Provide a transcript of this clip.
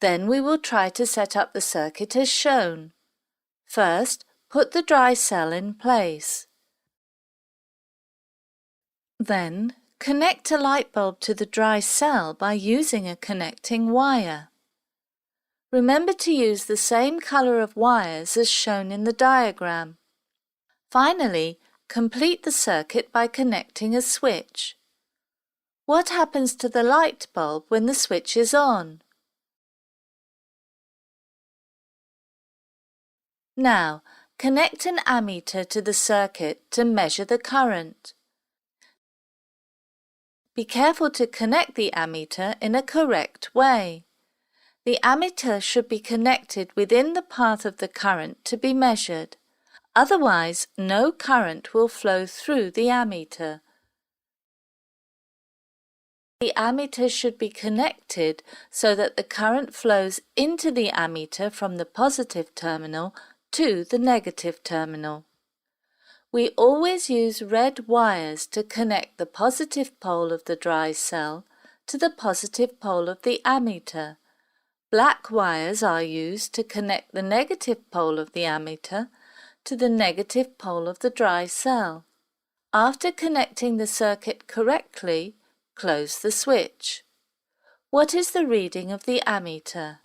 Then we will try to set up the circuit as shown. First, put the dry cell in place. Then, connect a light bulb to the dry cell by using a connecting wire. Remember to use the same color of wires as shown in the diagram. Finally, complete the circuit by connecting a switch. What happens to the light bulb when the switch is on? Now, connect an ammeter to the circuit to measure the current. Be careful to connect the ammeter in a correct way. The ammeter should be connected within the path of the current to be measured. Otherwise, no current will flow through the ammeter. The ammeter should be connected so that the current flows into the ammeter from the positive terminal to the negative terminal. We always use red wires to connect the positive pole of the dry cell to the positive pole of the ammeter. Black wires are used to connect the negative pole of the ammeter to the negative pole of the dry cell. After connecting the circuit correctly, close the switch. What is the reading of the ammeter?